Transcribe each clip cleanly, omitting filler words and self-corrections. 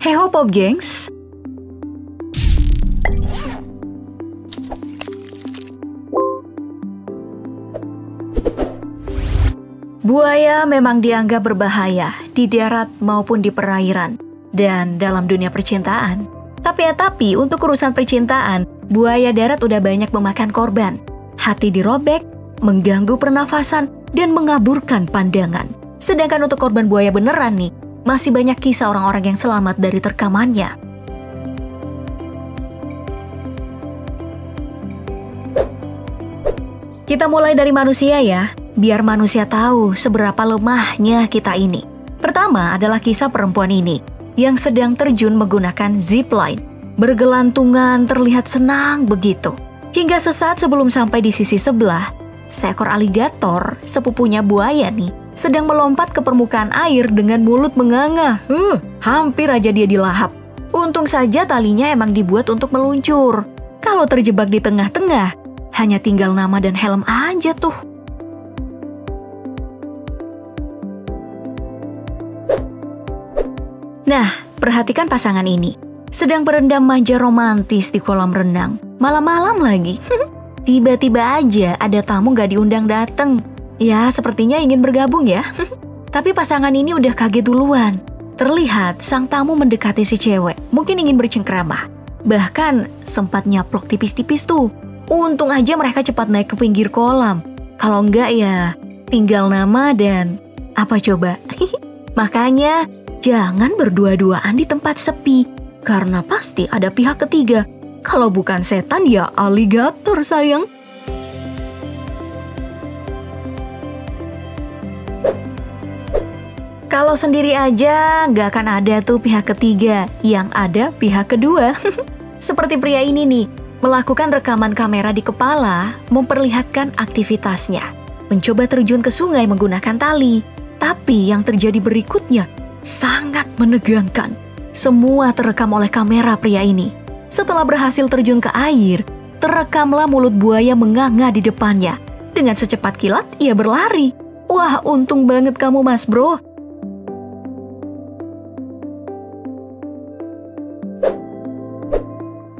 Heho Pop Gengs. Buaya memang dianggap berbahaya di darat maupun di perairan dan dalam dunia percintaan. Tapi untuk urusan percintaan, buaya darat udah banyak memakan korban. Hati dirobek, mengganggu pernafasan, dan mengaburkan pandangan. Sedangkan untuk korban buaya beneran nih, masih banyak kisah orang-orang yang selamat dari terkamannya. Kita mulai dari manusia ya, biar manusia tahu seberapa lemahnya kita ini. Pertama adalah kisah perempuan ini, yang sedang terjun menggunakan zipline. Bergelantungan terlihat senang begitu. Hingga sesaat sebelum sampai di sisi sebelah, seekor aligator, sepupunya buaya nih, sedang melompat ke permukaan air dengan mulut menganga. Hampir aja dia dilahap. Untung saja talinya emang dibuat untuk meluncur. Kalau terjebak di tengah-tengah, hanya tinggal nama dan helm aja tuh. Nah, perhatikan pasangan ini. Sedang berendam manja romantis di kolam renang. Malam-malam lagi. Tiba-tiba aja ada tamu gak diundang dateng. Ya, sepertinya ingin bergabung ya. Tapi pasangan ini udah kaget duluan. Terlihat sang tamu mendekati si cewek. Mungkin ingin bercengkrama. Bahkan sempat nyaplok tipis-tipis tuh. Untung aja mereka cepat naik ke pinggir kolam. Kalau enggak ya, tinggal nama dan apa coba? Makanya jangan berdua-duaan di tempat sepi. Karena pasti ada pihak ketiga. Kalau bukan setan ya aligator sayang. Kalau sendiri aja nggak akan ada tuh pihak ketiga. Yang ada pihak kedua. Seperti pria ini nih, melakukan rekaman kamera di kepala, memperlihatkan aktivitasnya. Mencoba terjun ke sungai menggunakan tali. Tapi yang terjadi berikutnya sangat menegangkan. Semua terekam oleh kamera pria ini. Setelah berhasil terjun ke air, terekamlah mulut buaya menganga di depannya. Dengan secepat kilat, ia berlari. Wah, untung banget kamu mas bro.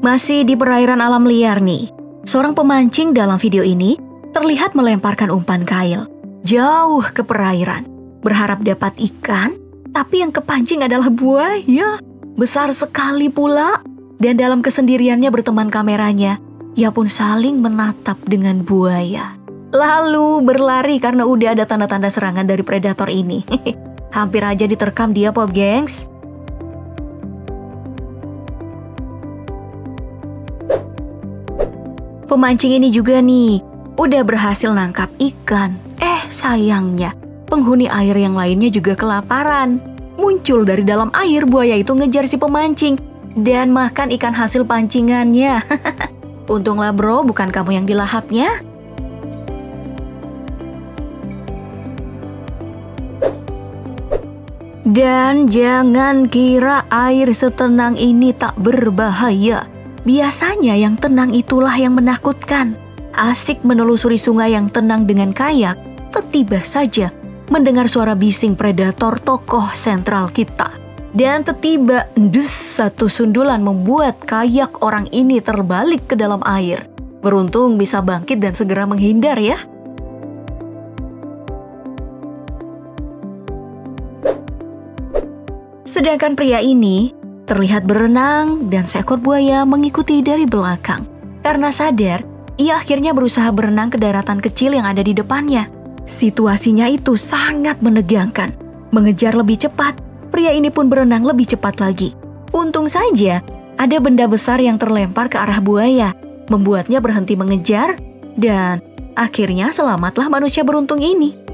Masih di perairan alam liar nih. Seorang pemancing dalam video ini terlihat melemparkan umpan kail jauh ke perairan. Berharap dapat ikan, tapi yang kepancing adalah buaya. Besar sekali pula. Dan dalam kesendiriannya berteman kameranya, ia pun saling menatap dengan buaya. Lalu berlari karena udah ada tanda-tanda serangan dari predator ini. Hampir aja diterkam dia Pop Gengs. Pemancing ini juga nih, udah berhasil nangkap ikan. Sayangnya, penghuni air yang lainnya juga kelaparan. Muncul dari dalam air, buaya itu ngejar si pemancing dan makan ikan hasil pancingannya. Untunglah bro, bukan kamu yang dilahapnya. Dan jangan kira air setenang ini tak berbahaya. Biasanya yang tenang itulah yang menakutkan. Asik menelusuri sungai yang tenang dengan kayak, tiba saja mendengar suara bising predator tokoh sentral kita. Dan tiba satu sundulan membuat kayak orang ini terbalik ke dalam air. Beruntung bisa bangkit dan segera menghindar ya. Sedangkan pria ini terlihat berenang dan seekor buaya mengikuti dari belakang. Karena sadar, ia akhirnya berusaha berenang ke daratan kecil yang ada di depannya. Situasinya itu sangat menegangkan. Mengejar lebih cepat, pria ini pun berenang lebih cepat lagi. Untung saja, ada benda besar yang terlempar ke arah buaya, membuatnya berhenti mengejar, dan akhirnya selamatlah manusia beruntung ini.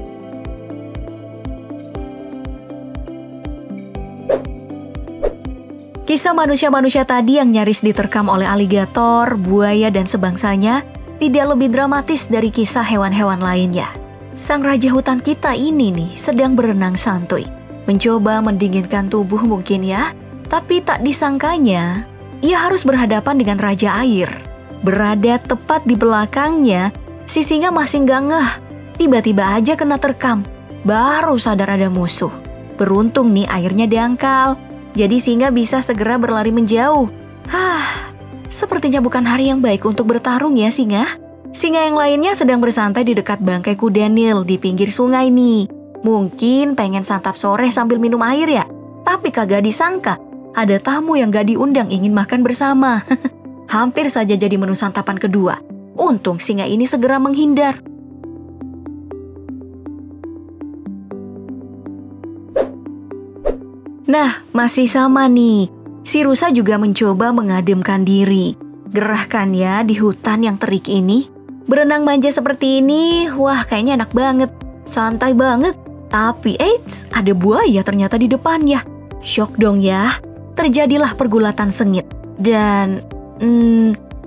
Kisah manusia-manusia tadi yang nyaris diterkam oleh aligator, buaya, dan sebangsanya tidak lebih dramatis dari kisah hewan-hewan lainnya. Sang raja hutan kita ini nih sedang berenang santuy. Mencoba mendinginkan tubuh mungkin ya. Tapi tak disangkanya, ia harus berhadapan dengan raja air. Berada tepat di belakangnya, si singa masih nggak ngeh. Tiba-tiba aja kena terkam. Baru sadar ada musuh. Beruntung nih airnya dangkal. Jadi singa bisa segera berlari menjauh. Sepertinya bukan hari yang baik untuk bertarung ya singa. Singa yang lainnya sedang bersantai di dekat bangkai kuda Nil di pinggir sungai nih. Mungkin pengen santap sore sambil minum air ya. Tapi kagak disangka, ada tamu yang gak diundang ingin makan bersama. Hampir saja jadi menu santapan kedua. Untung singa ini segera menghindar. Nah, masih sama nih. Si rusa juga mencoba mengademkan diri. Gerah kan ya di hutan yang terik ini? Berenang manja seperti ini, wah kayaknya enak banget. Santai banget. Tapi eits, ada buaya ternyata di depannya. Syok dong ya. Terjadilah pergulatan sengit. Dan,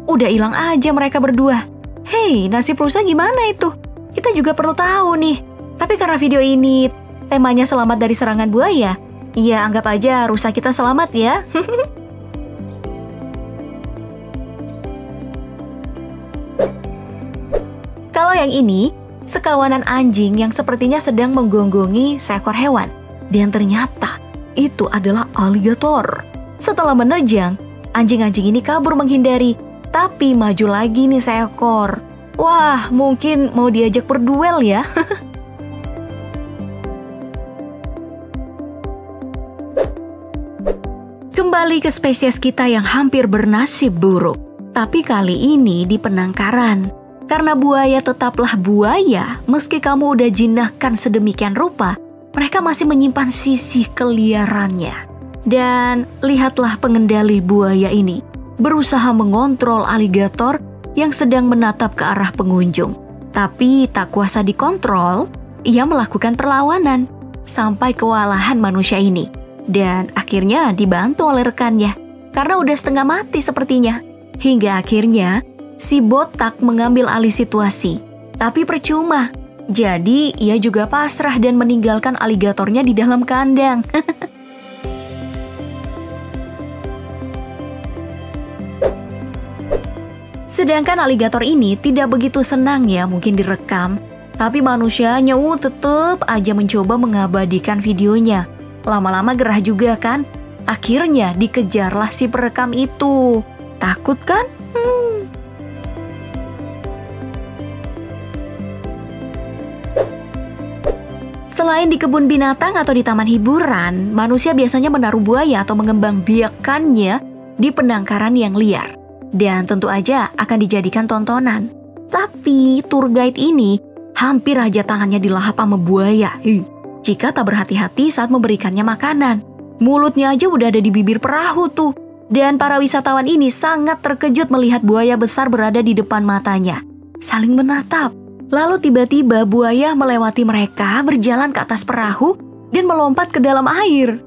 udah hilang aja mereka berdua. Hei, nasib rusa gimana itu? Kita juga perlu tahu nih. Tapi karena video ini temanya selamat dari serangan buaya, ya anggap aja rusa kita selamat ya. Kalau yang ini, sekawanan anjing yang sepertinya sedang menggonggongi seekor hewan. Dan ternyata itu adalah aligator. Setelah menerjang, anjing-anjing ini kabur menghindari. Tapi maju lagi nih seekor. Wah, mungkin mau diajak berduel ya. Kembali ke spesies kita yang hampir bernasib buruk. Tapi kali ini di penangkaran. Karena buaya tetaplah buaya, meski kamu udah jinakkan sedemikian rupa, mereka masih menyimpan sisi keliarannya. Dan lihatlah pengendali buaya ini, berusaha mengontrol aligator yang sedang menatap ke arah pengunjung. Tapi tak kuasa dikontrol, ia melakukan perlawanan, sampai kewalahan manusia ini. Dan akhirnya dibantu oleh rekannya, karena udah setengah mati sepertinya. Hingga akhirnya, si botak mengambil alih situasi. Tapi percuma. Jadi ia juga pasrah dan meninggalkan aligatornya di dalam kandang. Sedangkan aligator ini tidak begitu senang ya mungkin direkam. Tapi manusianya tetep aja mencoba mengabadikan videonya. Lama-lama gerah juga kan? Akhirnya dikejarlah si perekam itu. Takut kan? Selain di kebun binatang atau di taman hiburan, manusia biasanya menaruh buaya atau mengembangbiakannya di penangkaran yang liar. Dan tentu aja akan dijadikan tontonan. Tapi tour guide ini hampir aja tangannya dilahap sama buaya. Jika tak berhati-hati saat memberikannya makanan. Mulutnya aja udah ada di bibir perahu tuh. Dan para wisatawan ini sangat terkejut melihat buaya besar berada di depan matanya. Saling menatap. Lalu tiba-tiba buaya melewati mereka, berjalan ke atas perahu, dan melompat ke dalam air.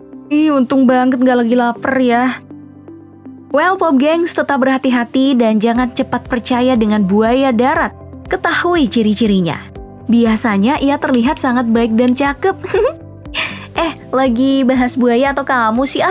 Untung banget gak lagi lapar ya. Well, Pop Gengs, tetap berhati-hati dan jangan cepat percaya dengan buaya darat. Ketahui ciri-cirinya. Biasanya ia terlihat sangat baik dan cakep. Lagi bahas buaya atau kamu sih